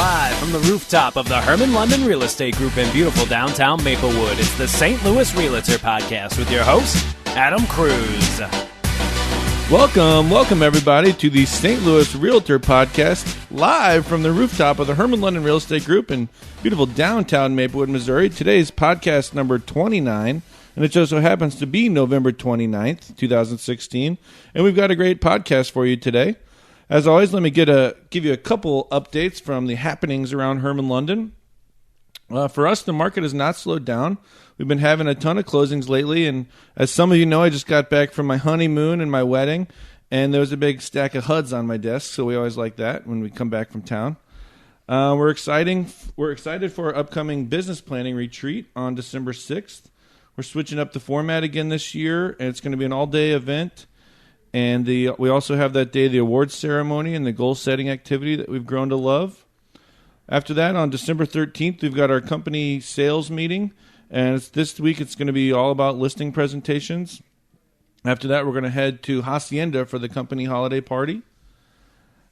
Live from the rooftop of the Hermann London Real Estate Group in beautiful downtown Maplewood, it's the St. Louis Realtor Podcast with your host, Adam Kruse. Welcome everybody to the St. Louis Realtor Podcast, live from the rooftop of the Hermann London Real Estate Group in beautiful downtown Maplewood, Missouri. Today's podcast number 29, and it just so happens to be November 29th, 2016, and we've got a great podcast for you today. As always, let me give you a couple updates from the happenings around Hermann London. For us, the market has not slowed down. We've been having a ton of closings lately, and as some of you know, I just got back from my honeymoon and my wedding, and there was a big stack of HUDs on my desk, so we always like that when we come back from town. We're excited for our upcoming business planning retreat on December 6th. We're switching up the format again this year, and it's going to be an all-day event. And we also have that day the awards ceremony and the goal-setting activity that we've grown to love. After that, on December 13th, we've got our company sales meeting. And this week, it's going to be all about listing presentations. After that, we're going to head to Hacienda for the company holiday party.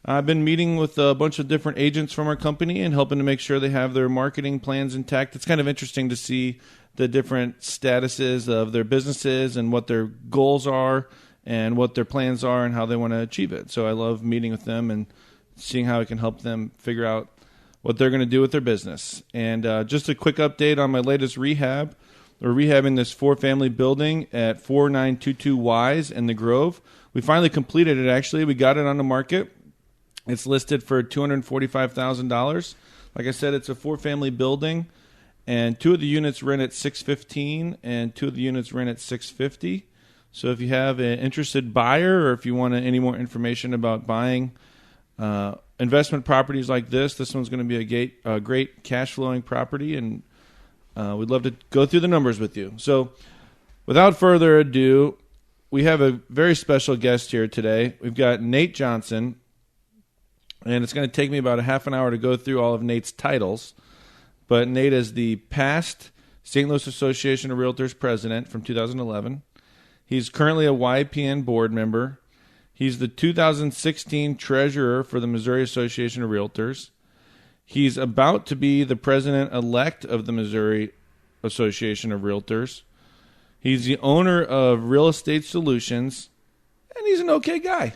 I've been meeting with a bunch of different agents from our company and helping to make sure they have their marketing plans intact. It's kind of interesting to see the different statuses of their businesses and what their goals are and what their plans are and how they want to achieve it. So I love meeting with them and seeing how I can help them figure out what they're going to do with their business. And just a quick update on my latest rehab. We're rehabbing this 4-family building at 4922 Wise in the Grove. We finally completed it, actually. We got it on the market. It's listed for $245,000. Like I said, it's a 4-family building, and 2 of the units rent at $615 and 2 of the units rent at $650. So if you have an interested buyer or if you want any more information about buying investment properties like this one's going to be a great cash flowing property, and we'd love to go through the numbers with you. So without further ado, we have a very special guest here today. We've got Nate Johnson, and it's going to take me about a half an hour to go through all of Nate's titles. But Nate is the past St. Louis Association of Realtors president from 2011. He's currently a YPN board member. He's the 2016 treasurer for the Missouri Association of Realtors. He's about to be the president-elect of the Missouri Association of Realtors. He's the owner of Real Estate Solutions, and he's an okay guy.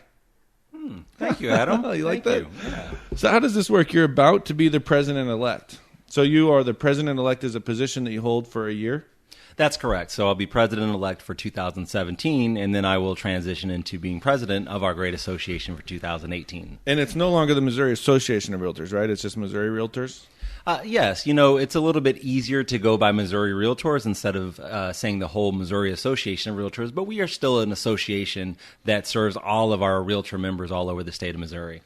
Thank you, Adam. You like Thank that? you. Yeah. So how does this work? You're about to be the president-elect. So you are the president-elect as a position that you hold for a year? That's correct. So I'll be president-elect for 2017, and then I will transition into being president of our great association for 2018. And it's no longer the Missouri Association of Realtors, right? It's just Missouri Realtors? Yes. You know, it's a little bit easier to go by Missouri Realtors instead of saying the whole Missouri Association of Realtors, but we are still an association that serves all of our realtor members all over the state of Missouri.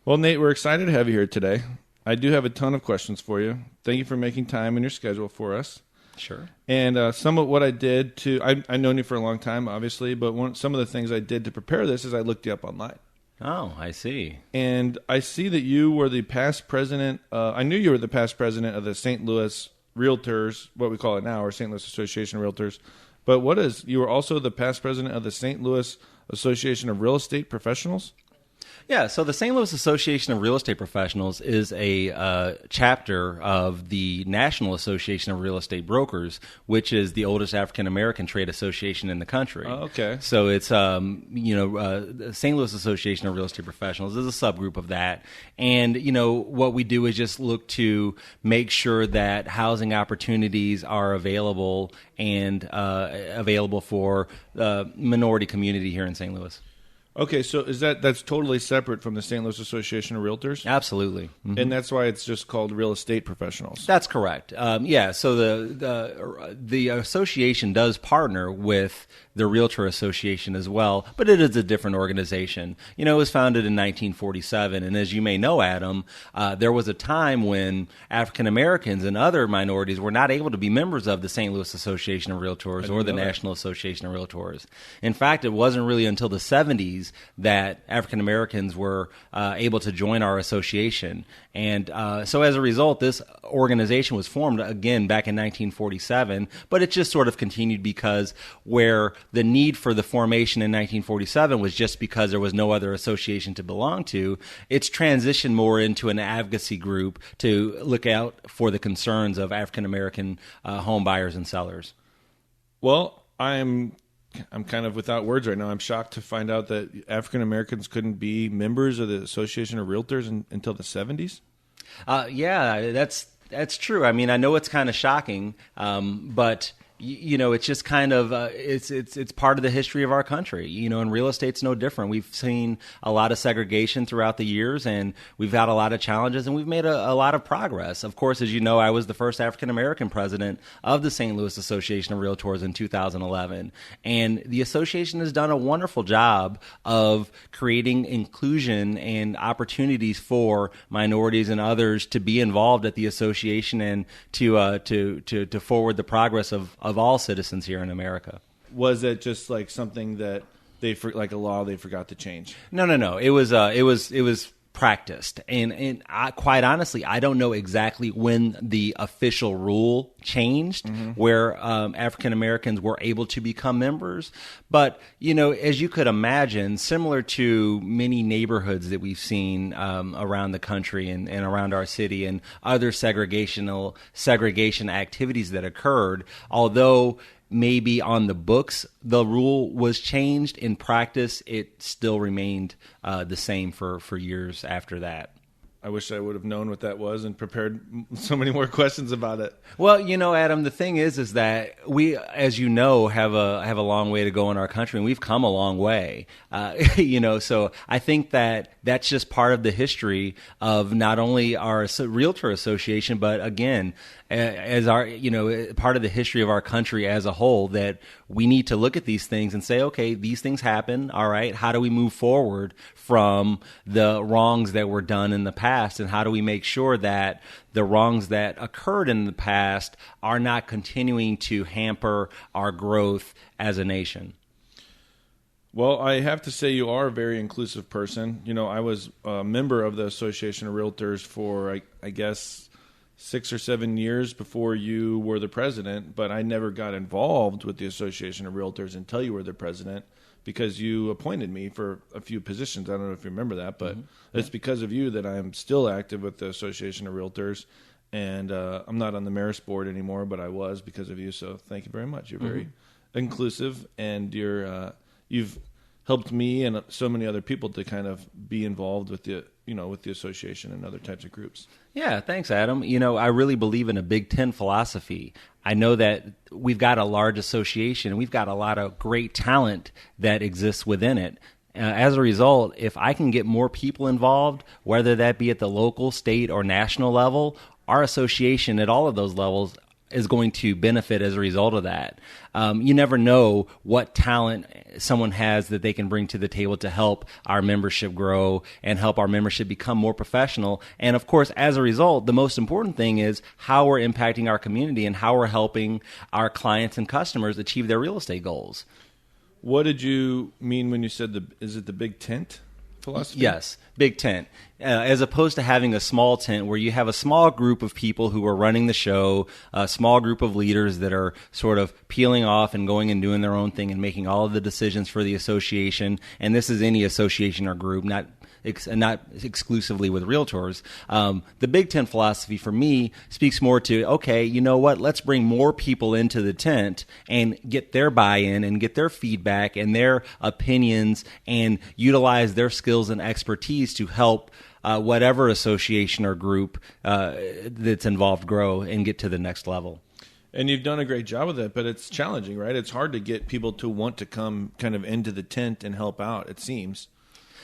Well, Nate, we're excited to have you here today. I do have a ton of questions for you. Thank you for making time in your schedule for us. Sure. And some of what I did I've known you for a long time, obviously, but some of the things I did to prepare this is I looked you up online. Oh, I see. And I see that you were the past president. I knew you were the past president of the St. Louis Realtors, what we call it now, or St. Louis Association of Realtors. But you were also the past president of the St. Louis Association of Real Estate Professionals? Yeah, so the St. Louis Association of Real Estate Professionals is a chapter of the National Association of Real Estate Brokers, which is the oldest African-American trade association in the country. Oh, okay. So it's, the St. Louis Association of Real Estate Professionals is a subgroup of that. And, what we do is just look to make sure that housing opportunities are available and available for the minority community here in St. Louis. Okay, so that's totally separate from the St. Louis Association of Realtors? Absolutely. Mm-hmm. And that's why it's just called Real Estate Professionals? That's correct. So the association does partner with the Realtor Association as well, but it is a different organization. It was founded in 1947, and as you may know, Adam, there was a time when African Americans and other minorities were not able to be members of the St. Louis Association of Realtors or the National Association of Realtors. In fact, it wasn't really until the 70s opportunities that African Americans were able to join our association. And so as a result, this organization was formed again back in 1947, but it just sort of continued because where the need for the formation in 1947 was just because there was no other association to belong to, it's transitioned more into an advocacy group to look out for the concerns of African American home buyers and sellers. Well, I'm kind of without words right now. I'm shocked to find out that African Americans couldn't be members of the Association of Realtors until the 70s. Yeah, that's true. I mean, I know it's kind of shocking, but it's just kind of it's part of the history of our country. And real estate's no different. We've seen a lot of segregation throughout the years, and we've had a lot of challenges, and we've made a lot of progress. Of course, as you know, I was the first African American president of the St. Louis Association of Realtors in 2011, and the association has done a wonderful job of creating inclusion and opportunities for minorities and others to be involved at the association and to forward the progress of all citizens here in America. Was it just like something that like a law they forgot to change? No. It was practiced, and quite honestly, I don't know exactly when the official rule changed where African Americans were able to become members. But as you could imagine, similar to many neighborhoods that we've seen around the country and around our city, and other segregation activities that occurred, although maybe on the books the rule was changed, in practice it still remained the same for years after that. I wish I would have known what that was and prepared so many more questions about it. Well, Adam, the thing is that we, as you know, have a long way to go in our country, and we've come a long way. So I think that's just part of the history of not only our Realtor Association, but again, as our part of the history of our country as a whole, that we need to look at these things and say, okay, these things happen. All right, how do we move forward from the wrongs that were done in the past, and how do we make sure that the wrongs that occurred in the past are not continuing to hamper our growth as a nation? Well, I have to say you are a very inclusive person. I was a member of the Association of Realtors for, I guess, 6 or 7 years before you were the president, but I never got involved with the Association of Realtors until you were the president, because you appointed me for a few positions. I don't know if you remember that, but it's because of you that I'm still active with the Association of Realtors, and I'm not on the mayor's board anymore, but I was because of you, so thank you very much. You're very inclusive, and you've helped me and so many other people to kind of be involved with the association and other types of groups. Yeah, thanks, Adam. I really believe in a Big Ten philosophy. I know that we've got a large association, and we've got a lot of great talent that exists within it. As a result, if I can get more people involved, whether that be at the local, state, or national level, our association at all of those levels is going to benefit as a result of that. You never know what talent someone has that they can bring to the table to help our membership grow and help our membership become more professional. And of course, as a result, the most important thing is how we're impacting our community and how we're helping our clients and customers achieve their real estate goals. What did you mean when you said is it the big tent philosophy? Yes, big tent. As opposed to having a small tent where you have a small group of people who are running the show, a small group of leaders that are sort of peeling off and going and doing their own thing and making all of the decisions for the association. And this is any association or group, not exclusively with realtors. The Big Tent philosophy for me speaks more to, okay, you know what, let's bring more people into the tent and get their buy-in and get their feedback and their opinions and utilize their skills and expertise to help whatever association or group that's involved grow and get to the next level. And you've done a great job with it, but it's challenging, right? It's hard to get people to want to come kind of into the tent and help out, it seems.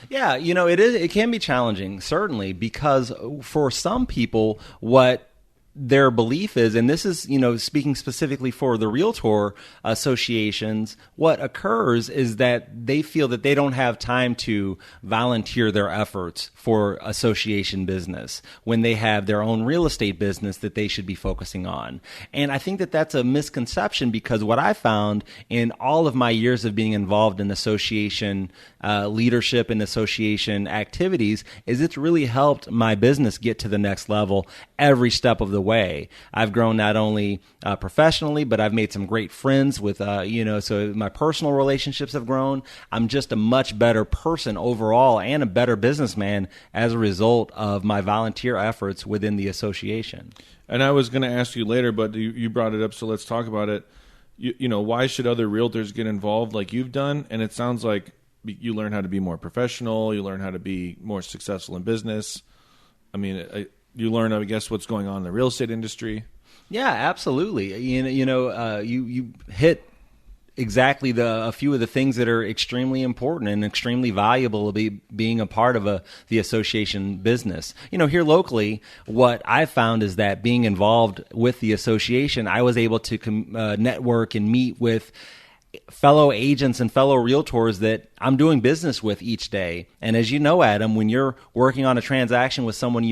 Yeah, it can be challenging, certainly, because for some people, what their belief is, and this is, speaking specifically for the Realtor associations, what occurs is that they feel that they don't have time to volunteer their efforts for association business when they have their own real estate business that they should be focusing on. And I think that that's a misconception, because what I found in all of my years of being involved in association leadership and association activities is it's really helped my business get to the next level every step of the way. I've grown not only professionally, but I've made some great friends with, so my personal relationships have grown. I'm just a much better person overall and a better businessman as a result of my volunteer efforts within the association. And I was going to ask you later, but you brought it up, so let's talk about it. Why should other realtors get involved like you've done? And it sounds like you learn how to be more professional. You learn how to be more successful in business. I mean, you learn, I guess, what's going on in the real estate industry. Yeah, absolutely. You hit exactly a few of the things that are extremely important and extremely valuable to being a part of the association business. Here locally, what I've found is that being involved with the association, I was able to network and meet with fellow agents and fellow realtors that I'm doing business with each day. And as you know, Adam, when you're working on a transaction with someone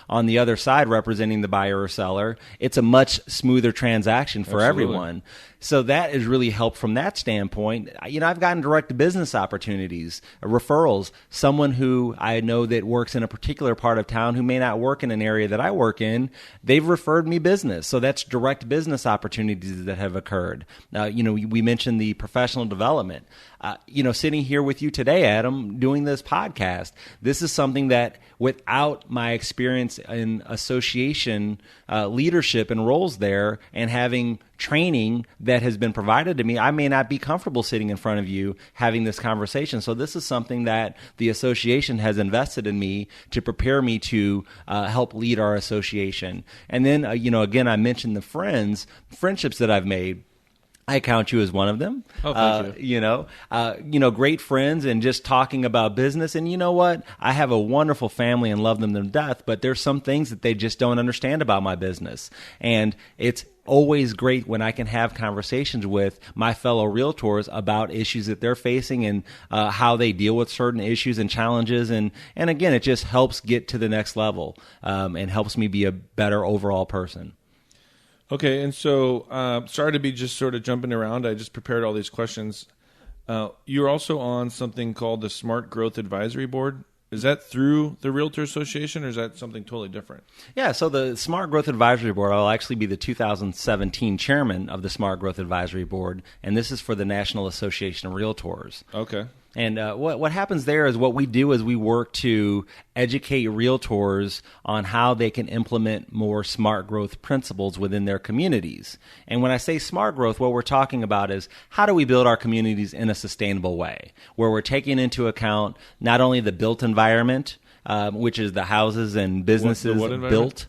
on the other side representing the buyer or seller, it's a much smoother transaction for everyone. So that has really helped from that standpoint. I've gotten direct business opportunities, referrals, someone who I know that works in a particular part of town who may not work in an area that I work in, they've referred me business. So that's direct business opportunities that have occurred. We mentioned the professional development. Sitting here with you today, Adam, doing this podcast, this is something that without my experience in association leadership and roles there and having training that has been provided to me, I may not be comfortable sitting in front of you having this conversation. So this is something that the association has invested in me to prepare me to help lead our association. And then, again, I mentioned the friendships that I've made. I count you as one of them. Oh, thank you. Great friends and just talking about business. And you know what? I have a wonderful family and love them to death, but there's some things that they just don't understand about my business. And it's always great when I can have conversations with my fellow realtors about issues that they're facing and how they deal with certain issues and challenges. And again, it just helps get to the next level and helps me be a better overall person. Okay, and so sorry to be just sort of jumping around. I just prepared all these questions. You're also on something called the Smart Growth Advisory Board. Is that through the Realtor Association, or is that something totally different? Yeah, so the Smart Growth Advisory Board, I'll actually be the 2017 chairman of the Smart Growth Advisory Board, and this is for the National Association of Realtors. Okay. And what happens there is what we do is we work to educate realtors on how they can implement more smart growth principles within their communities. And when I say smart growth, what we're talking about is how do we build our communities in a sustainable way, where we're taking into account not only the built environment, which is the houses and businesses built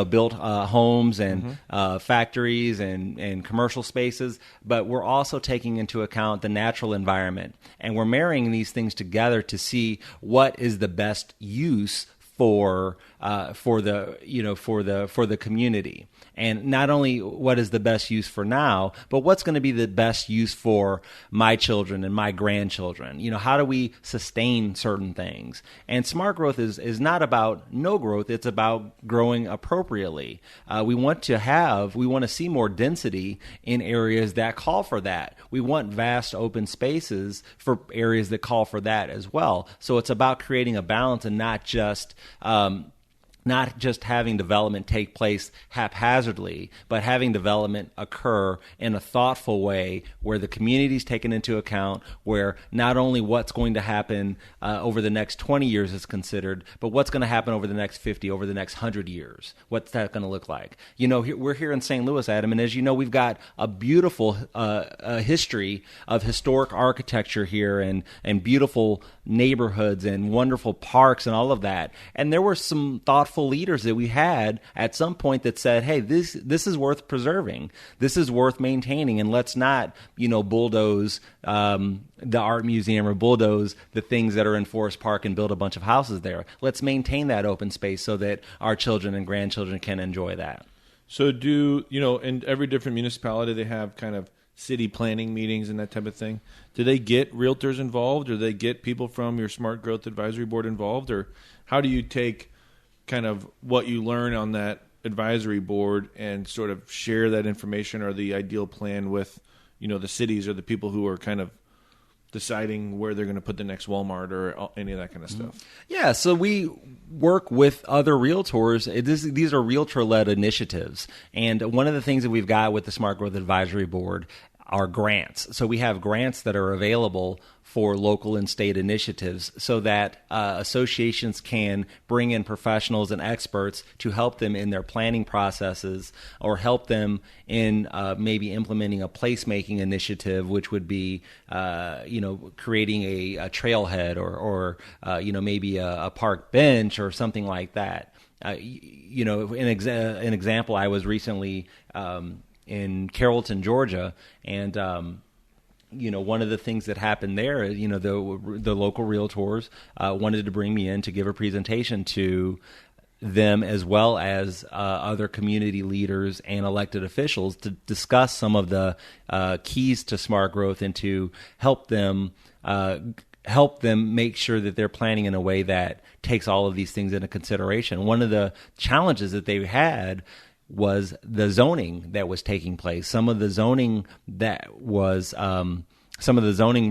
homes and factories and commercial spaces, but we're also taking into account the natural environment, and we're marrying these things together to see what is the best use for the community. And not only what is the best use for now, but what's going to be the best use for my children and my grandchildren. How do we sustain certain things? And smart growth is not about no growth. It's about growing appropriately. We want to see more density in areas that call for that. We want vast open spaces for areas that call for that as well. So it's about creating a balance and not just having development take place haphazardly, but having development occur in a thoughtful way where the community is taken into account, where not only what's going to happen over the next 20 years is considered, but what's going to happen over the next 50, over the next 100 years. What's that going to look like? We're here in St. Louis, Adam, and as you know, we've got a beautiful history of historic architecture here and beautiful neighborhoods and wonderful parks and all of that. And there were some thoughtful thoughtful leaders that we had at some point that said, hey, this is worth preserving. This is worth maintaining, and let's not, bulldoze the art museum or bulldoze the things that are in Forest Park and build a bunch of houses there. Let's maintain that open space so that our children and grandchildren can enjoy that. So in every different municipality, they have kind of city planning meetings and that type of thing. Do they get realtors involved, or do they get people from your Smart Growth Advisory Board involved, or how do you take kind of what you learn on that advisory board and sort of share that information or the ideal plan with, the cities or the people who are kind of deciding where they're going to put the next Wal-Mart or any of that kind of stuff? Yeah, so we work with other realtors. These are realtor-led initiatives. And one of the things that we've got with the Smart Growth Advisory Board are grants. So we have grants that are available for local and state initiatives so that associations can bring in professionals and experts to help them in their planning processes, or help them in maybe implementing a placemaking initiative, which would be creating a trailhead or maybe a park bench or something like that. An example, I was recently in Carrollton, Georgia, and one of the things that happened there, the local realtors wanted to bring me in to give a presentation to them, as well as other community leaders and elected officials, to discuss some of the keys to smart growth and to help them make sure that they're planning in a way that takes all of these things into consideration. One of the challenges that they had was the zoning that was taking place. Some of the zoning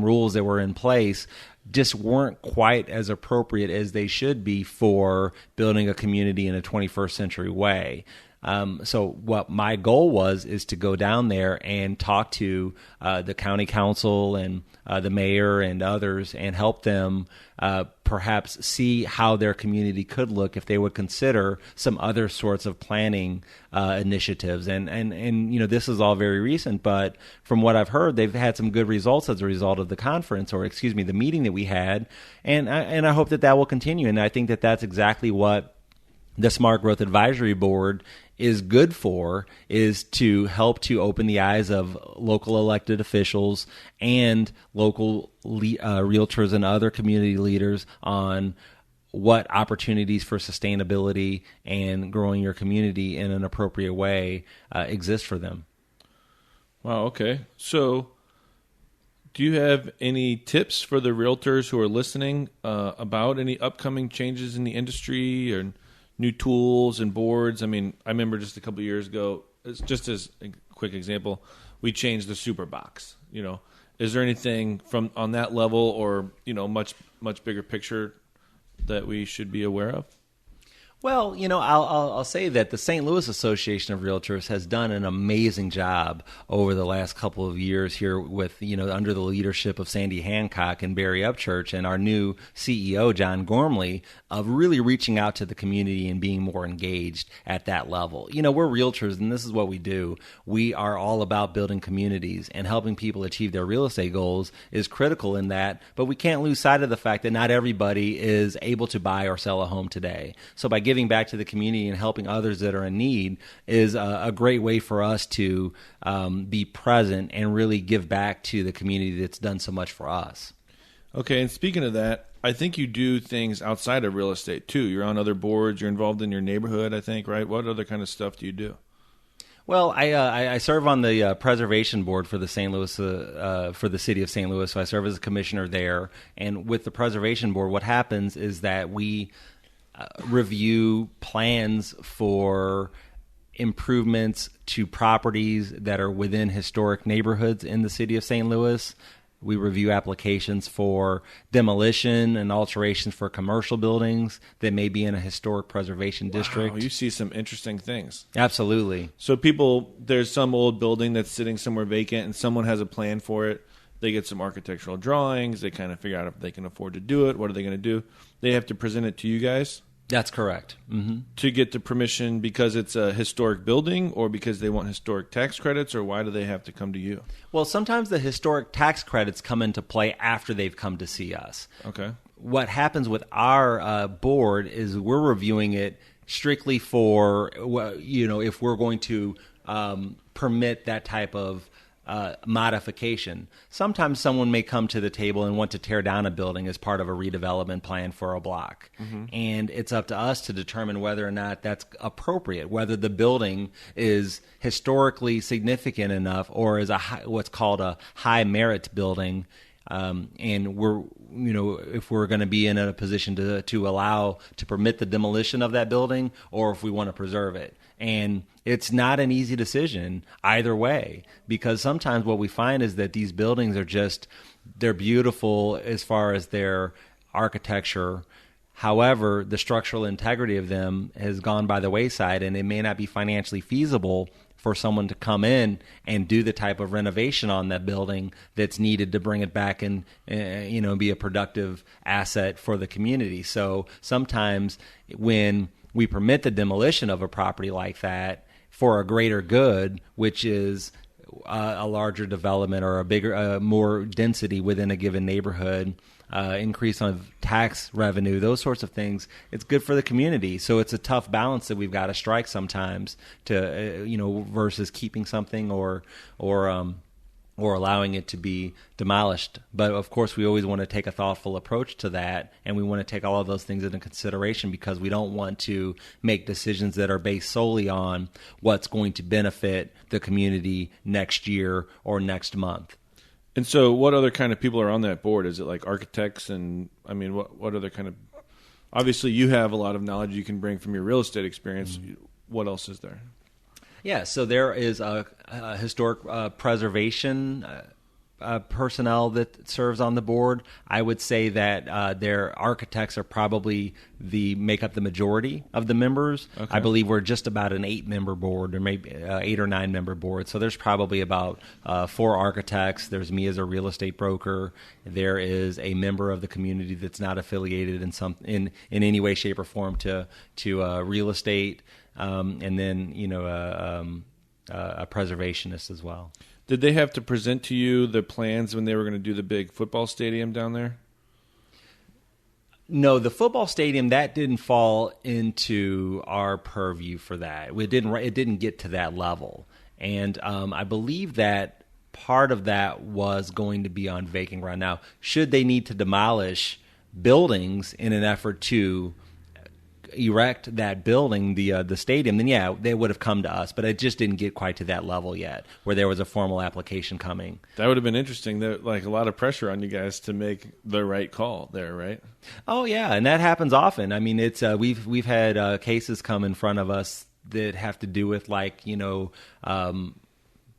rules that were in place just weren't quite as appropriate as they should be for building a community in a 21st century way. So what my goal is to go down there and talk to the county council and the mayor and others, and help them perhaps see how their community could look if they would consider some other sorts of planning initiatives. And this is all very recent, but from what I've heard, they've had some good results as a result of the the meeting that we had, and I hope that will continue. And I think that that's exactly what the Smart Growth Advisory Board is good for, is to help to open the eyes of local elected officials and local realtors and other community leaders on what opportunities for sustainability and growing your community in an appropriate way exist for them. Wow, okay. So do you have any tips for the realtors who are listening about any upcoming changes in the industry or new tools and boards? I mean, I remember just a couple of years ago, just as a quick example, we changed the super box. Is there anything on that level, or much bigger picture that we should be aware of? Well, I'll say that the St. Louis Association of Realtors has done an amazing job over the last couple of years here with, under the leadership of Sandy Hancock and Barry Upchurch and our new CEO, John Gormley, of really reaching out to the community and being more engaged at that level. We're realtors, and this is what we do. We are all about building communities, and helping people achieve their real estate goals is critical in that, but we can't lose sight of the fact that not everybody is able to buy or sell a home today. So by giving back to the community and helping others that are in need is a great way for us to be present and really give back to the community that's done so much for us. Okay, and speaking of that, I think you do things outside of real estate too. You're on other boards. You're involved in your neighborhood, I think, right? What other kind of stuff do you do? Well, I serve on the preservation board for the St. Louis for the city of St. Louis. So I serve as a commissioner there. And with the preservation board, what happens is that we review plans for improvements to properties that are within historic neighborhoods in the city of St. Louis. We review applications for demolition and alterations for commercial buildings that may be in a historic preservation district. Wow, you see some interesting things. Absolutely. So there's some old building that's sitting somewhere vacant, and someone has a plan for it. They get some architectural drawings. They kind of figure out if they can afford to do it. What are they going to do? They have to present it to you guys? That's correct. Mm-hmm. To get the permission because it's a historic building, or because they want historic tax credits, or why do they have to come to you? Well, sometimes the historic tax credits come into play after they've come to see us. Okay. What happens with our board is we're reviewing it strictly for, if we're going to permit that type of modification. Sometimes someone may come to the table and want to tear down a building as part of a redevelopment plan for a block. And it's up to us to determine whether or not that's appropriate, whether the building is historically significant enough or is what's called a high merit building. And we're, if we're going to be in a position to permit the demolition of that building, or if we want to preserve it. And it's not an easy decision either way, because sometimes what we find is that these buildings they're beautiful as far as their architecture. However, the structural integrity of them has gone by the wayside, and it may not be financially feasible for someone to come in and do the type of renovation on that building that's needed to bring it back and be a productive asset for the community. So sometimes when we permit the demolition of a property like that for a greater good, which is a larger development or a bigger, more density within a given neighborhood, increase of tax revenue, those sorts of things, it's good for the community. So it's a tough balance that we've got to strike sometimes to, versus keeping something or allowing it to be demolished. But of course, we always want to take a thoughtful approach to that, and we want to take all of those things into consideration because we don't want to make decisions that are based solely on what's going to benefit the community next year or next month. And so what other kind of people are on that board? Is it like architects? And I mean, what other kind of, obviously you have a lot of knowledge you can bring from your real estate experience. What else is there? Yeah, so there is a historic preservation personnel that serves on the board. I would say that their architects are probably make up the majority of the members. Okay. I believe we're just about an 8-member board, or maybe 8 or 9-member board. So there's probably about 4 architects. There's me as a real estate broker. There is a member of the community that's not affiliated in any way, shape, or form to real estate. And then, a preservationist as well. Did they have to present to you the plans when they were going to do the big football stadium down there? No, the football stadium, that didn't fall into our purview for that. It didn't get to that level. And I believe that part of that was going to be on vacant ground. Now, should they need to demolish buildings in an effort to erect that building, the stadium, then yeah, they would have come to us, but it just didn't get quite to that level yet, where there was a formal application coming. That would have been interesting. Like a lot of pressure on you guys to make the right call there, right? Oh yeah, and that happens often. I mean, it's we've had cases come in front of us that have to do with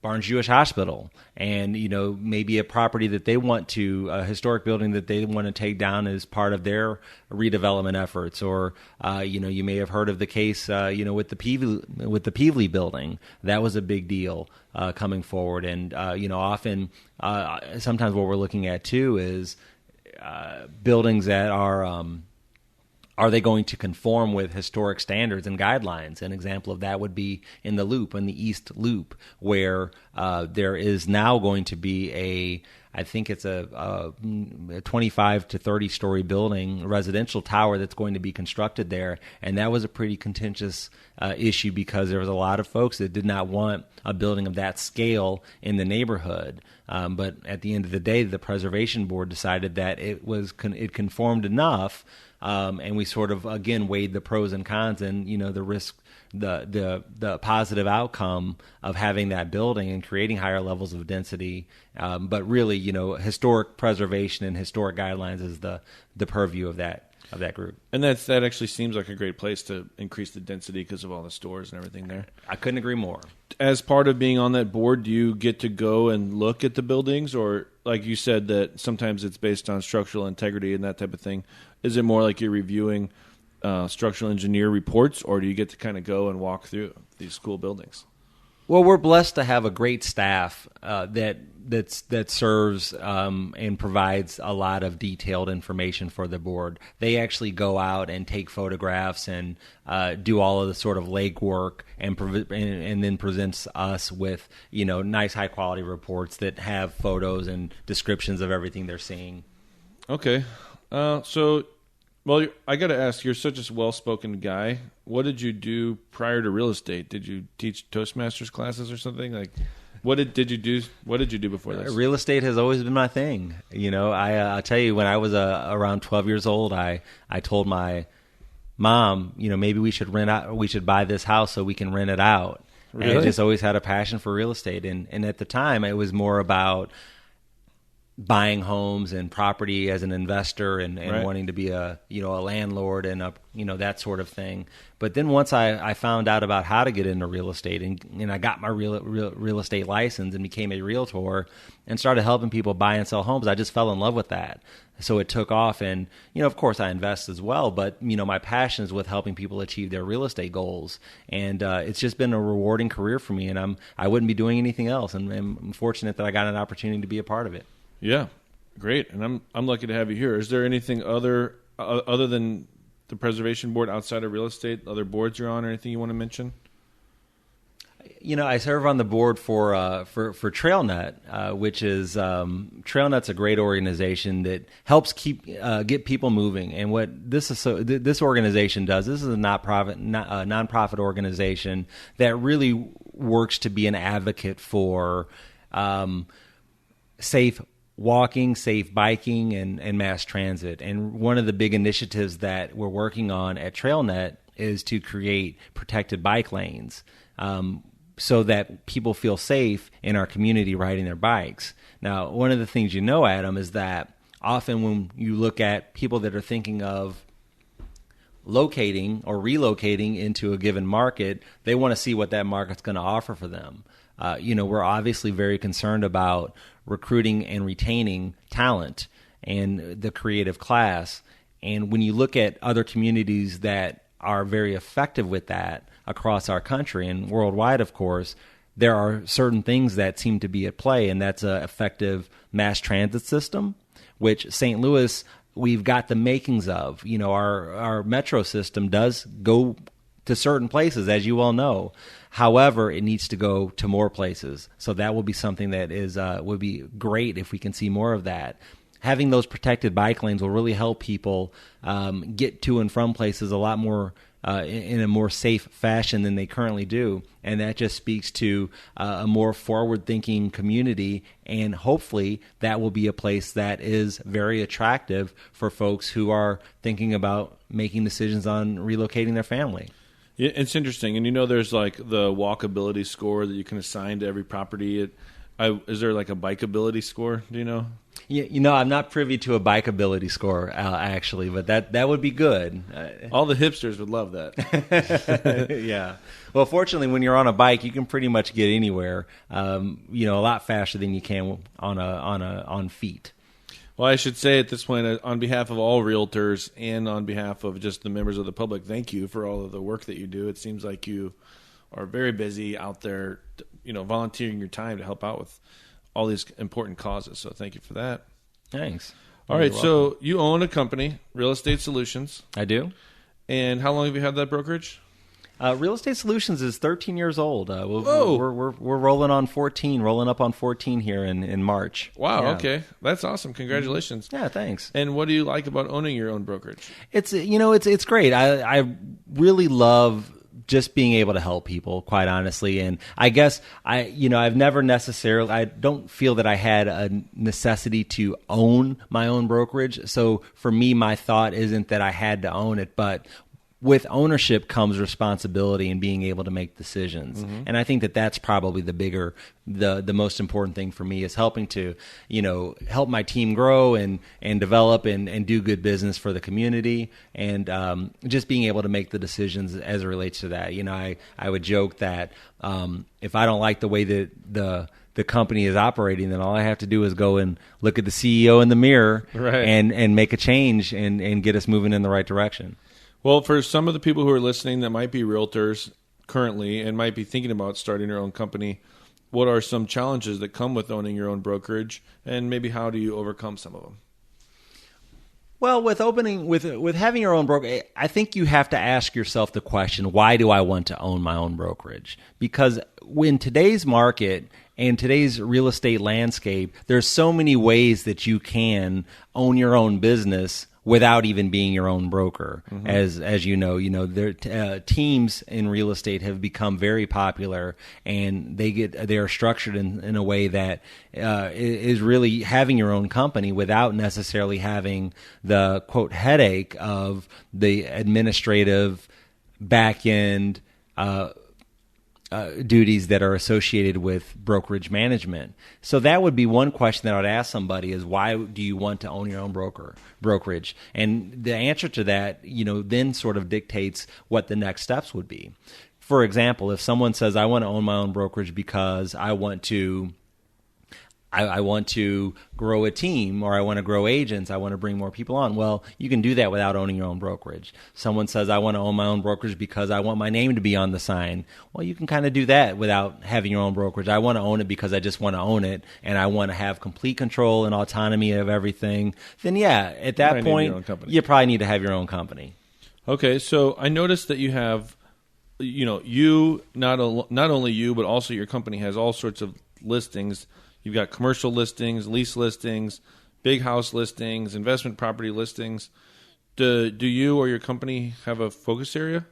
Barnes Jewish Hospital, and maybe a property that they want to, a historic building that they want to take down as part of their redevelopment efforts, or you may have heard of the case with the Peevely building. That was a big deal coming forward, and often sometimes what we're looking at too is buildings that are they going to conform with historic standards and guidelines? An example of that would be in the Loop, in the East Loop, where there is now going to be I think it's a 25 to 30-story building, residential tower that's going to be constructed there. And that was a pretty contentious issue because there was a lot of folks that did not want a building of that scale in the neighborhood. But at the end of the day, the Preservation Board decided that it conformed enough. And we sort of, again, weighed the pros and cons and, the risk, the positive outcome of having that building and creating higher levels of density. But really, historic preservation and historic guidelines is the purview of that group. And that actually seems like a great place to increase the density because of all the stores and everything there. I couldn't agree more. As part of being on that board, do you get to go and look at the buildings, or like you said that sometimes it's based on structural integrity and that type of thing? Is it more like you're reviewing structural engineer reports, or do you get to kind of go and walk through these cool buildings? Well, we're blessed to have a great staff that serves and provides a lot of detailed information for the board. They actually go out and take photographs and do all of the sort of legwork and then presents us with nice high quality reports that have photos and descriptions of everything they're seeing. Okay, so Well, I got to ask, you're such a well-spoken guy. What did you do prior to real estate? Did you teach Toastmasters classes or something? Like, what did you do? What did you do before this? Real estate has always been my thing. I'll tell you, when I was around 12 years old, I told my mom, maybe we should buy this house so we can rent it out. Really? And I just always had a passion for real estate. And at the time, it was more about buying homes and property as an investor and Right. wanting to be a landlord and that sort of thing. But then once I found out about how to get into real estate and I got my real estate license and became a realtor and started helping people buy and sell homes, I just fell in love with that. So it took off, and of course I invest as well, but my passion is with helping people achieve their real estate goals, and it's just been a rewarding career for me, and I wouldn't be doing anything else, and I'm fortunate that I got an opportunity to be a part of it. Yeah, great, and I'm lucky to have you here. Is there anything other than the preservation board outside of real estate, other boards you're on, or anything you want to mention? I serve on the board for TrailNet, which is TrailNet's a great organization that helps get people moving. And what this organization does, this is a nonprofit organization that really works to be an advocate for safe walking, safe biking, and mass transit. And one of the big initiatives that we're working on at TrailNet is to create protected bike lanes, so that people feel safe in our community riding their bikes. Now, one of the things Adam, is that often when you look at people that are thinking of locating or relocating into a given market, they want to see what that market's going to offer for them. We're obviously very concerned about recruiting and retaining talent and the creative class. And when you look at other communities that are very effective with that across our country and worldwide, of course, there are certain things that seem to be at play, and that's an effective mass transit system, which St. Louis, we've got the makings of. Our metro system does go to certain places, as you all know. However, it needs to go to more places. So that will be something that would be great if we can see more of that. Having those protected bike lanes will really help people get to and from places a lot more in a more safe fashion than they currently do. And that just speaks to a more forward-thinking community, and hopefully that will be a place that is very attractive for folks who are thinking about making decisions on relocating their family. Yeah, it's interesting. And there's like the walkability score that you can assign to every property. Is there like a bikeability score? Do you know? Yeah, I'm not privy to a bikeability score, actually, but that would be good. All the hipsters would love that. Yeah. Well, fortunately, when you're on a bike, you can pretty much get anywhere, a lot faster than you can on feet. Well, I should say at this point, on behalf of all realtors and on behalf of just the members of the public, thank you for all of the work that you do. It seems like you are very busy out there, volunteering your time to help out with all these important causes. So thank you for that. Thanks. All right, so you own a company, Real Estate Solutions. I do. And how long have you had that brokerage? Real Estate Solutions is 13 years old. We're rolling up on 14 here in March. Wow, Yeah. okay. That's awesome. Congratulations. Yeah, thanks. And what do you like about owning your own brokerage? It's great. I really love just being able to help people, quite honestly. And I guess I've never necessarily, I don't feel that I had a necessity to own my own brokerage. So for me, my thought isn't that I had to own it, but with ownership comes responsibility and being able to make decisions. Mm-hmm. And I think that that's probably the most important thing for me, is helping to, help my team grow and develop and do good business for the community, and just being able to make the decisions as it relates to that. I would joke that if I don't like the way that the company is operating, then all I have to do is go and look at the CEO in the mirror, right, and make a change and get us moving in the right direction. Well, for some of the people who are listening that might be realtors currently and might be thinking about starting their own company, what are some challenges that come with owning your own brokerage, and maybe how do you overcome some of them? Well, with having your own brokerage, I think you have to ask yourself the question, why do I want to own my own brokerage? Because in today's market and today's real estate landscape, there's so many ways that you can own your own business without even being your own broker. As you know, their teams in real estate have become very popular, and they are structured in a way that is really having your own company without necessarily having the quote headache of the administrative back end duties that are associated with brokerage management. So that would be one question that I would ask somebody is, why do you want to own your own brokerage? And the answer to that, then sort of dictates what the next steps would be. For example, if someone says, I want to own my own brokerage because I want to grow a team, or I want to grow agents, I want to bring more people on. Well, you can do that without owning your own brokerage. Someone says, I want to own my own brokerage because I want my name to be on the sign. Well, you can kind of do that without having your own brokerage. I want to own it because I just want to own it, and I want to have complete control and autonomy of everything. Then yeah, at that point, you probably need to have your own company. Okay, so I noticed that you have, you, not only you, but also your company has all sorts of listings. You've got commercial listings, lease listings, big house listings, investment property listings. Do you or your company have a focus area?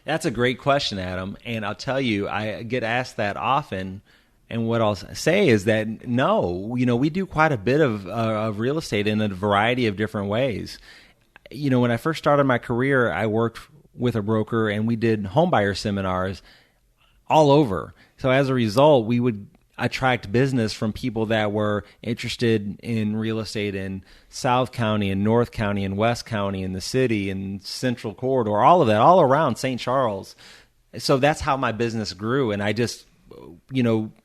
That's a great question, Adam. And I'll tell you, I get asked that often. And what I'll say is that no, we do quite a bit of real estate in a variety of different ways. When I first started my career, I worked with a broker and we did homebuyer seminars all over. So as a result, we would attract business from people that were interested in real estate in South County and North County and West County and the city and Central Corridor, all of that, all around St. Charles. So that's how my business grew. And I just,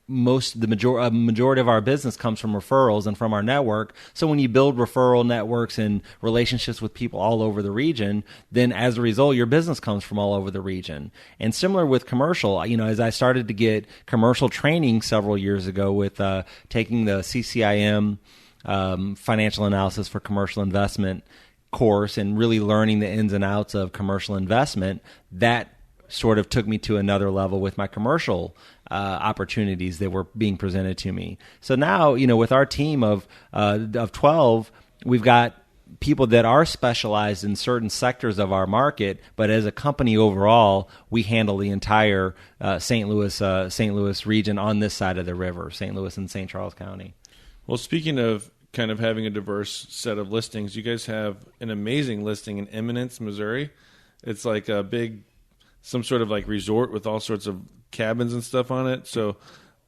majority of our business comes from referrals and from our network. So when you build referral networks and relationships with people all over the region, then as a result, your business comes from all over the region. And similar with commercial, as I started to get commercial training several years ago with taking the CCIM financial analysis for commercial investment course and really learning the ins and outs of commercial investment, that sort of took me to another level with my commercial opportunities that were being presented to me. So now, with our team of 12, we've got people that are specialized in certain sectors of our market, but as a company overall, we handle the entire St. Louis region on this side of the river, St. Louis and St. Charles County. Well, speaking of kind of having a diverse set of listings, you guys have an amazing listing in Eminence, Missouri. It's like a big, some sort of like resort with all sorts of cabins and stuff on it. So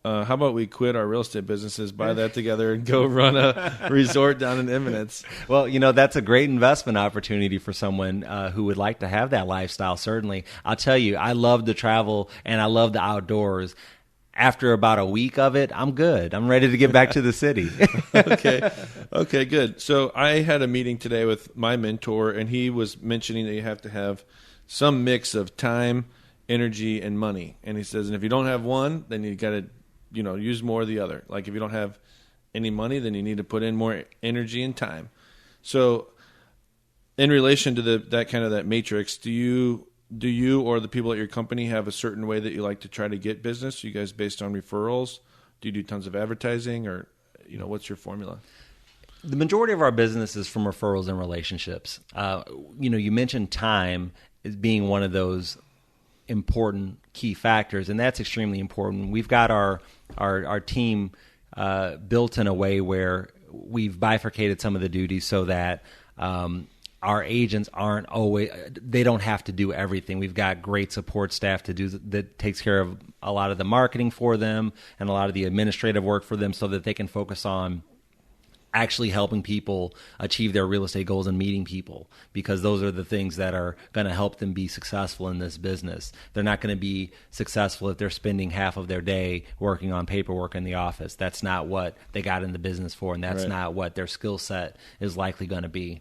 how about we quit our real estate businesses, buy that together, and go run a resort down in Eminence? Well, that's a great investment opportunity for someone who would like to have that lifestyle, certainly. I'll tell you, I love to travel and I love the outdoors. After about a week of it, I'm good. I'm ready to get back to the city. Okay, good. So I had a meeting today with my mentor, and he was mentioning that you have to have some mix of time, energy, and money. And he says, and if you don't have one, then you got to, use more of the other. Like if you don't have any money, then you need to put in more energy and time. So in relation to that matrix, do you or the people at your company have a certain way that you like to try to get business? You guys based on referrals? Do you do tons of advertising, or what's your formula? The majority of our business is from referrals and relationships. You mentioned time as being one of those important key factors, and that's extremely important. We've got our team built in a way where we've bifurcated some of the duties so that our agents they don't have to do everything. We've got great support staff that takes care of a lot of the marketing for them and a lot of the administrative work for them so that they can focus on actually helping people achieve their real estate goals and meeting people, because those are the things that are going to help them be successful in this business. They're not going to be successful if they're spending half of their day working on paperwork in the office. That's not what they got in the business for, and that's not what their skill set is likely going to be.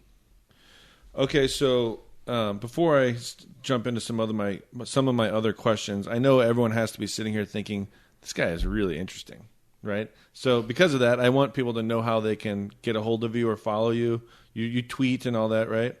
Okay, so before I jump into some of my other questions, I know everyone has to be sitting here thinking, this guy is really interesting, right? So because of that, I want people to know how they can get a hold of you or follow you. You tweet and all that, right?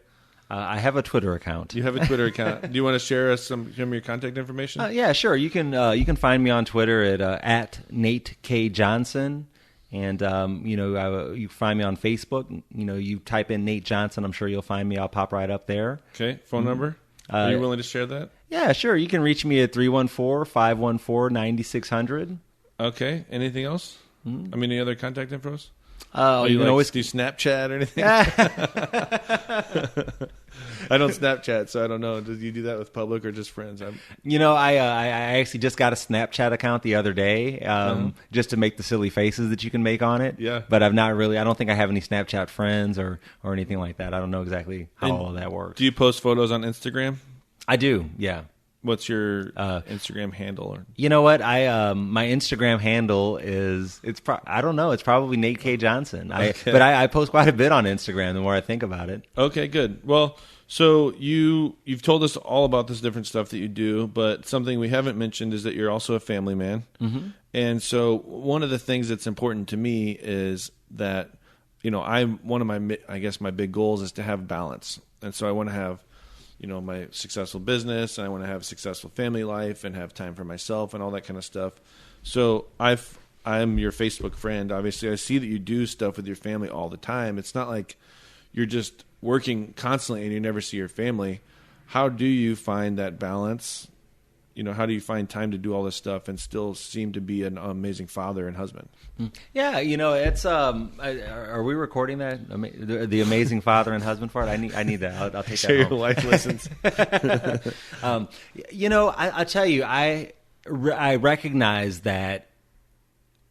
I have a Twitter account. You have a Twitter account. Do you want to share us some of your contact information? Yeah, sure. You can find me on Twitter at Nate K. Johnson. And, you find me on Facebook. You type in Nate Johnson. I'm sure you'll find me. I'll pop right up there. Okay. Phone number? Are you willing to share that? Yeah, sure. You can reach me at 314-514-9600. Okay. Anything else? I mean, any other contact infos? You can always do Snapchat or anything? I don't Snapchat, so I don't know. Do you do that with public or just friends? I actually just got a Snapchat account the other day, just to make the silly faces that you can make on it. Yeah. But I don't think I have any Snapchat friends or anything like that. I don't know exactly how all of that works. Do you post photos on Instagram? I do, yeah. What's your Instagram handle? You know what? My Instagram handle I don't know. It's probably Nate K. Johnson. But I post quite a bit on Instagram the more I think about it. Okay, good. Well, so you've told us all about this different stuff that you do, but something we haven't mentioned is that you're also a family man. Mm-hmm. And so one of the things that's important to me is that, one of my big goals is to have balance. And so I want to have my successful business, and I want to have a successful family life and have time for myself and all that kind of stuff. So I'm your Facebook friend. Obviously, I see that you do stuff with your family all the time. It's not like you're just working constantly and you never see your family. How do you find that balance? How do you find time to do all this stuff and still seem to be an amazing father and husband? Yeah, it's. Are we recording that? The amazing father and husband part? I need that. I'll take sure that home. Your wife listens. I'll tell you, I recognize that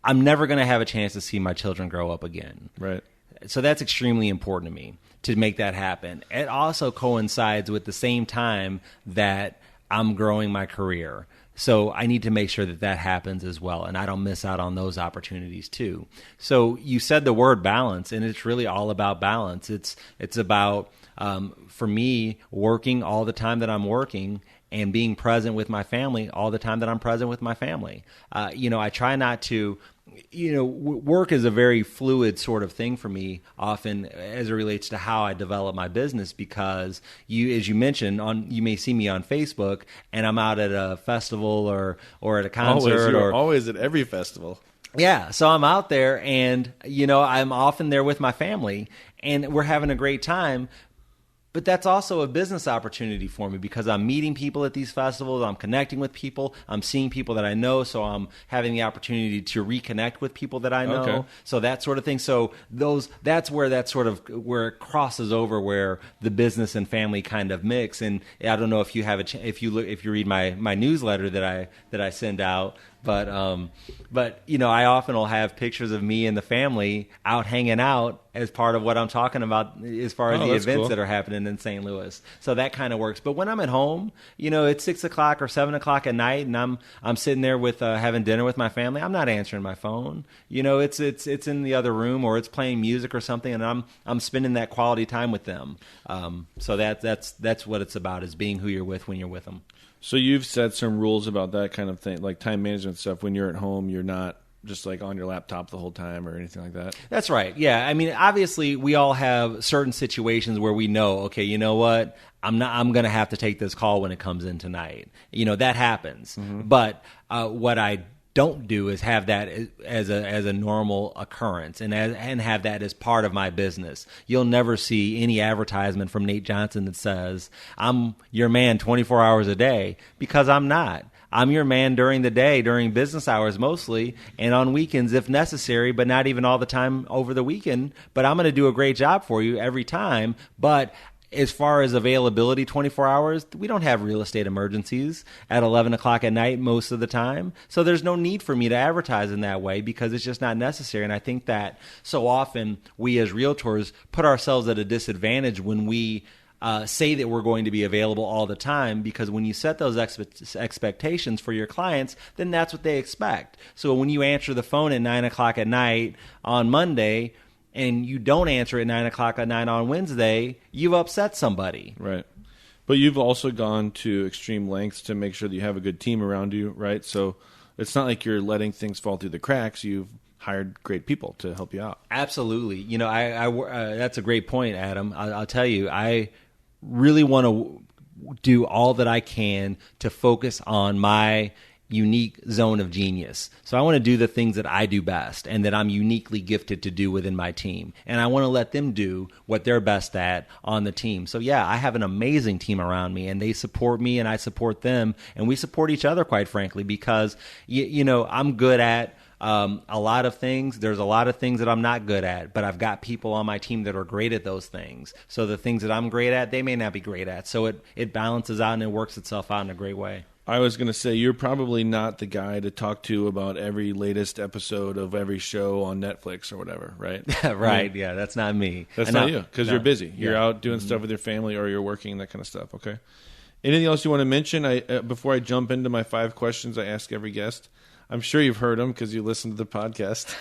I'm never going to have a chance to see my children grow up again. Right. So that's extremely important to me to make that happen. It also coincides with the same time that I'm growing my career. So I need to make sure that happens as well, and I don't miss out on those opportunities too. So you said the word balance, and it's really all about balance. It's about, for me, working all the time that I'm working and being present with my family all the time that I'm present with my family. I try not to... work is a very fluid sort of thing for me often as it relates to how I develop my business, because as you mentioned, you may see me on Facebook and I'm out at a festival or at a concert. Always at every festival. Yeah, so I'm out there and, I'm often there with my family and we're having a great time. But that's also a business opportunity for me because I'm meeting people at these festivals, I'm connecting with people, I'm seeing people that I know, so I'm having the opportunity to reconnect with people that I know. Okay. So that sort of thing. So that's where it crosses over, where the business and family kind of mix. And I don't know if you have if you read my newsletter that I send out. But I often will have pictures of me and the family out hanging out as part of what I'm talking about as far as the events that are happening in St. Louis. So that kind of works. But when I'm at home, it's 6 o'clock or 7 o'clock at night, and I'm sitting there with having dinner with my family. I'm not answering my phone. It's in the other room, or it's playing music or something, and I'm spending that quality time with them. So that's what it's about, is being who you're with when you're with them. So you've set some rules about that kind of thing, like time management stuff. When you're at home, you're not just like on your laptop the whole time or anything like that? That's right. Yeah. I mean, obviously, we all have certain situations where we know, okay, you know what? I'm going to have to take this call when it comes in tonight. That happens. Mm-hmm. But what I don't do is have that as a normal occurrence and have that as part of my business. You'll never see any advertisement from Nate Johnson that says, I'm your man 24 hours a day, because I'm not. I'm your man during the day, during business hours mostly, and on weekends if necessary, but not even all the time over the weekend. But I'm going to do a great job for you every time. But as far as availability, 24 hours, we don't have real estate emergencies at 11 o'clock at night most of the time. So there's no need for me to advertise in that way, because it's just not necessary. And I think that so often we as realtors put ourselves at a disadvantage when we say that we're going to be available all the time, because when you set those expectations for your clients, then that's what they expect. So when you answer the phone at 9 o'clock at night on Monday, and you don't answer at 9 o'clock at night on Wednesday, you've upset somebody. Right. But you've also gone to extreme lengths to make sure that you have a good team around you, right? So it's not like you're letting things fall through the cracks. You've hired great people to help you out. Absolutely. That's a great point, Adam. I'll tell you, I really want to do all that I can to focus on my unique zone of genius. So I want to do the things that I do best and that I'm uniquely gifted to do within my team. And I want to let them do what they're best at on the team. So yeah, I have an amazing team around me, and they support me and I support them, and we support each other, quite frankly, because I'm good at a lot of things. There's a lot of things that I'm not good at, but I've got people on my team that are great at those things. So the things that I'm great at, they may not be great at. So it balances out and it works itself out in a great way. I was going to say, you're probably not the guy to talk to about every latest episode of every show on Netflix or whatever, right? Right, yeah, that's not me. That's not you, because you're busy. You're out doing stuff with your family, or you're working, that kind of stuff, okay? Anything else you want to mention? Before I jump into my 5 questions I ask every guest, I'm sure you've heard them because you listen to the podcast.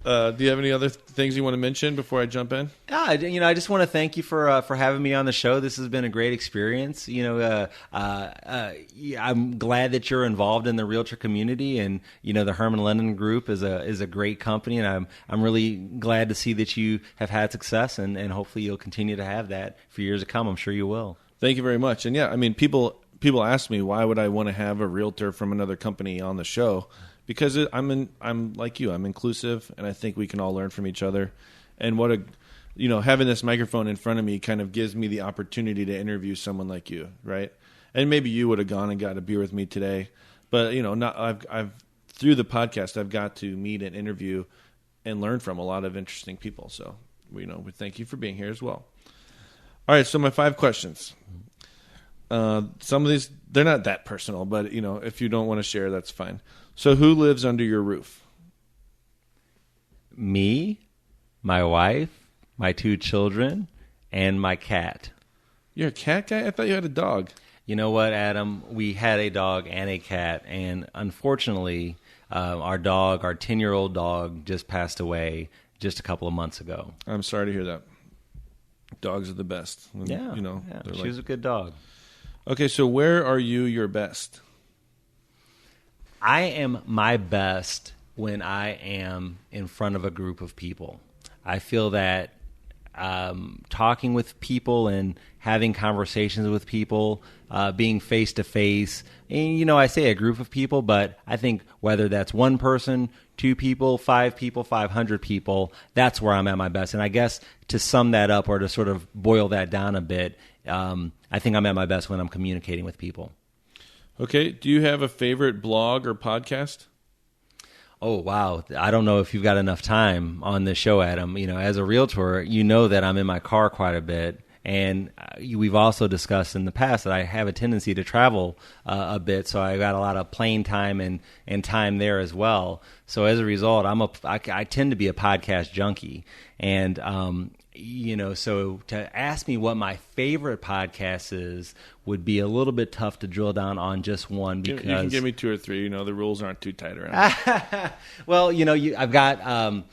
Do you have any other things you want to mention before I jump in? I just want to thank you for having me on the show. This has been a great experience. I'm glad that you're involved in the realtor community, and the Hermann London Group is a great company, and I'm really glad to see that you have had success, and hopefully you'll continue to have that for years to come. I'm sure you will. Thank you very much. And yeah, I mean, people ask me, why would I want to have a realtor from another company on the show? Because I'm like you. I'm inclusive, and I think we can all learn from each other. And having this microphone in front of me kind of gives me the opportunity to interview someone like you, right? And maybe you would have gone and got a beer with me today, but I've through the podcast I've got to meet and interview and learn from a lot of interesting people. So we thank you for being here as well. All right, so my 5 questions. Some of these, they're not that personal, but if you don't want to share, that's fine. So who lives under your roof? Me, my wife, my 2 children, and my cat. You're a cat guy? I thought you had a dog. You know what, Adam? We had a dog and a cat, and unfortunately, our 10-year-old dog, just passed away just a couple of months ago. I'm sorry to hear that. Dogs are the best. Yeah, she was a good dog. Okay, so where are you your best? I am my best when I am in front of a group of people. I feel that talking with people and having conversations with people, being face-to-face, and, I say a group of people, but I think whether that's 1 person, 2 people, 5 people, 500 people, that's where I'm at my best. And I guess to sum that up, or to sort of boil that down a bit, I think I'm at my best when I'm communicating with people. Okay. Do you have a favorite blog or podcast? Oh, wow. I don't know if you've got enough time on this show, Adam. As a realtor, that I'm in my car quite a bit. And we've also discussed in the past that I have a tendency to travel a bit, so I got a lot of plane time and time there as well. So as a result, I tend to be a podcast junkie. And so to ask me what my favorite podcast is would be a little bit tough to drill down on just one, because you can give me 2 or 3. The rules aren't too tight around it. Well, I've got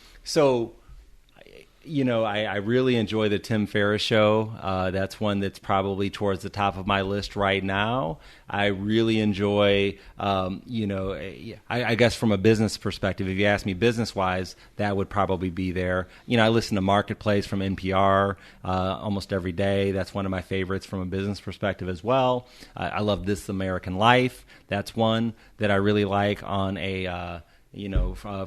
I really enjoy the Tim Ferriss show. That's one that's probably towards the top of my list right now. I really enjoy, I guess from a business perspective, if you ask me business-wise, that would probably be there. I listen to Marketplace from NPR almost every day. That's one of my favorites from a business perspective as well. I love This American Life. That's one that I really like on a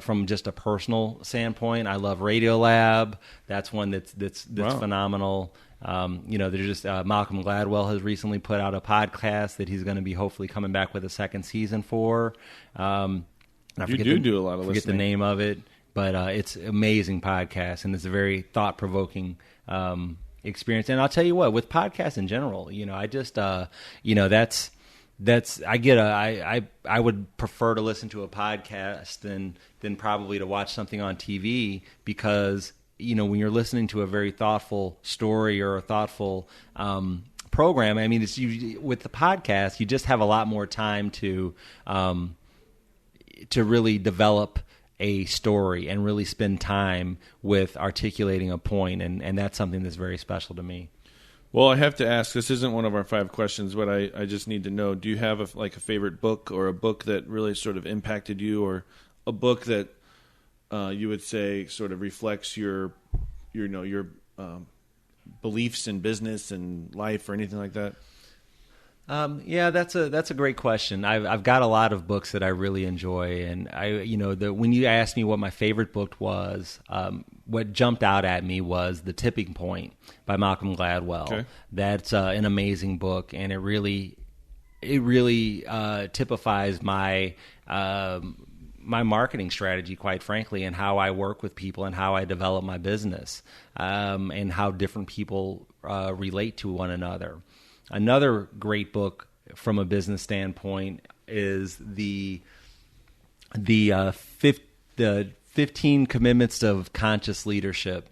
from just a personal standpoint. I love Radiolab. That's one that's wow. Phenomenal. There's just Malcolm Gladwell has recently put out a podcast that he's going to be hopefully coming back with a 2nd season for. Do a lot of listening. Forget the name of it, but it's an amazing podcast, and it's a very thought-provoking experience. And I'll tell you what, with podcasts in general, I just I would prefer to listen to a podcast than probably to watch something on TV, because when you're listening to a very thoughtful story or a thoughtful program, I mean, with the podcast, you just have a lot more time to really develop a story and really spend time with articulating a point, and that's something that's very special to me. Well, I have to ask, this isn't one of our 5 questions, but I just need to know, do you have a favorite book, or a book that really sort of impacted you, or a book that you would say sort of reflects your beliefs in business and life, or anything like that? Yeah, that's a great question. I've got a lot of books that I really enjoy, and when you asked me what my favorite book was, what jumped out at me was The Tipping Point by Malcolm Gladwell. Okay. That's an amazing book, and it really typifies my my marketing strategy, quite frankly, and how I work with people and how I develop my business, and how different people relate to one another. Another great book from a business standpoint is the 15 Commitments of Conscious Leadership,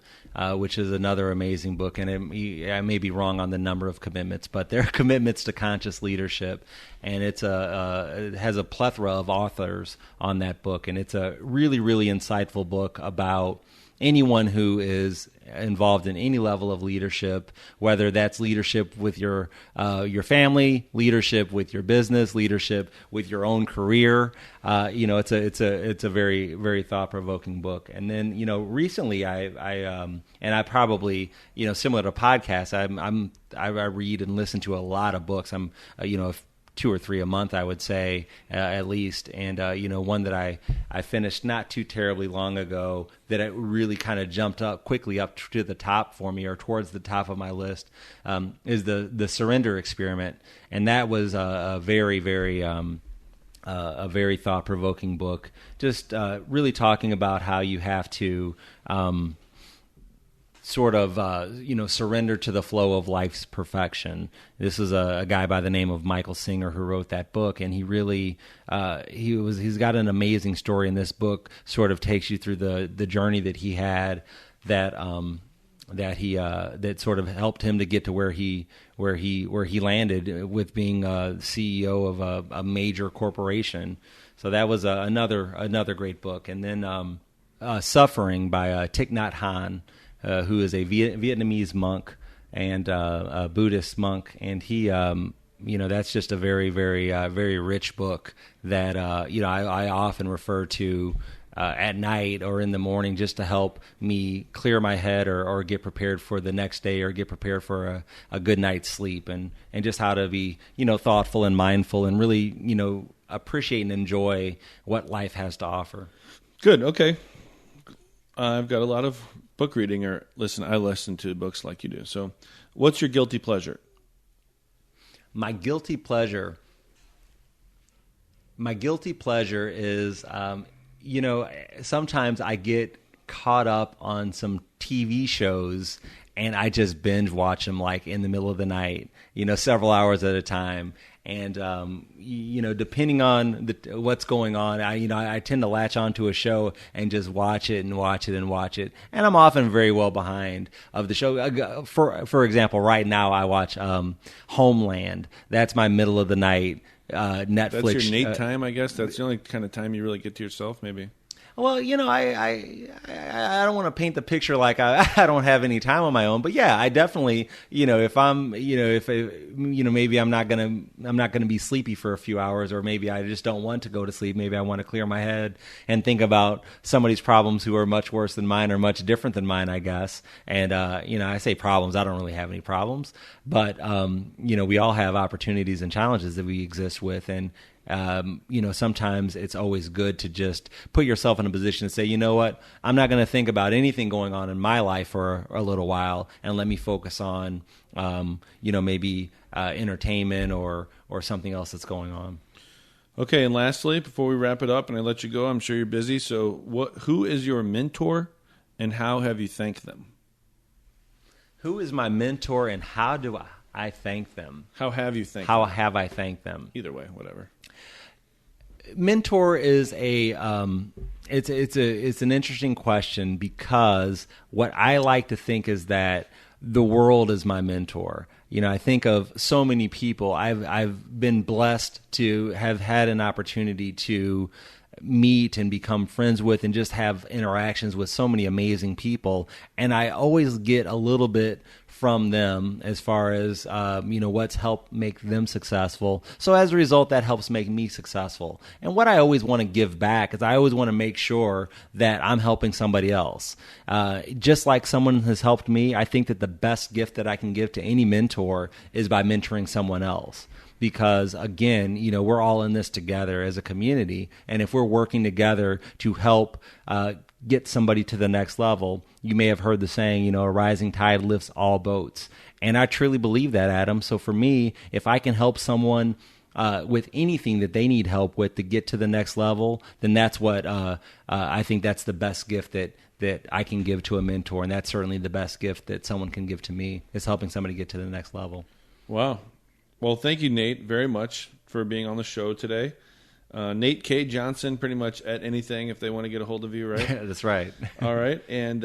which is another amazing book. And I may be wrong on the number of commitments, but they're commitments to conscious leadership. And it has a plethora of authors on that book. And it's a really, really insightful book about anyone who is involved in any level of leadership, whether that's leadership with your family, leadership with your business, leadership with your own career. It's a very, very thought-provoking book. And then recently I probably similar to podcasts, I read and listen to a lot of books. I'm 2 or 3 a month, I would say, at least. And, one that I finished not too terribly long ago that it really kind of jumped quickly up to the top for me, or towards the top of my list, is the Surrender Experiment. And that was a very, very thought-provoking book, just really talking about how you have to surrender to the flow of life's perfection. This is a guy by the name of Michael Singer who wrote that book, and he really he's got an amazing story. And this book sort of takes you through the journey that he had, that sort of helped him to get to where he landed with being a CEO of a major corporation. So that was another great book. And then Suffering by Thich Nhat Hanh, who is a Vietnamese monk and a Buddhist monk, and he, that's just a very, very, very rich book that I often refer to at night or in the morning, just to help me clear my head or get prepared for the next day, or get prepared for a good night's sleep, and just how to be thoughtful and mindful, and really appreciate and enjoy what life has to offer. Good. Okay. I've got a lot of book reading, I listen to books like you do. So what's your guilty pleasure? My guilty pleasure is, sometimes I get caught up on some TV shows and I just binge watch them like in the middle of the night, several hours at a time. And, depending on what's going on, I tend to latch onto a show and just watch it and watch it and watch it. And I'm often very well behind of the show. For example, right now I watch Homeland. That's my middle of the night Netflix. That's your Nate time, I guess. That's the only kind of time you really get to yourself, maybe. Well, I don't want to paint the picture like I don't have any time on my own, but yeah, I definitely, if I'm, maybe I'm not gonna be sleepy for a few hours, or maybe I just don't want to go to sleep. Maybe I want to clear my head and think about somebody's problems who are much worse than mine or much different than mine, I guess. And I say problems. I don't really have any problems, but we all have opportunities and challenges that we exist with, and sometimes it's always good to just put yourself in a position to say, you know what, I'm not going to think about anything going on in my life for a little while, and let me focus on, maybe entertainment or something else that's going on. Okay, and lastly, before we wrap it up and I let you go, I'm sure you're busy. So who is your mentor and how have you thanked them? Who is my mentor and how do I thank them? How have you thanked them? How have I thanked them? Either way, whatever. Mentor is it's an interesting question, because what I like to think is that the world is my mentor. I think of so many people. I've been blessed to have had an opportunity to meet and become friends with and just have interactions with so many amazing people, and I always get a little bit from them as far as what's helped make them successful. So as a result, that helps make me successful. And what I always want to give back is I always want to make sure that I'm helping somebody else. Just like someone has helped me, I think that the best gift that I can give to any mentor is by mentoring someone else. Because again, we're all in this together as a community, and if we're working together to help get somebody to the next level, you may have heard the saying, a rising tide lifts all boats. And I truly believe that, Adam. So for me, if I can help someone with anything that they need help with to get to the next level, then that's what I think that's the best gift that I can give to a mentor. And that's certainly the best gift that someone can give to me, is helping somebody get to the next level. Wow. Well, thank you, Nate, very much for being on the show today. Nate K. Johnson, pretty much at anything if they want to get a hold of you, right? That's right. All right. And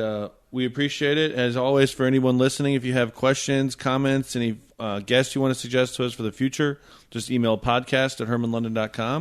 we appreciate it. As always, for anyone listening, if you have questions, comments, any guests you want to suggest to us for the future, just email podcast@hermanlondon.com.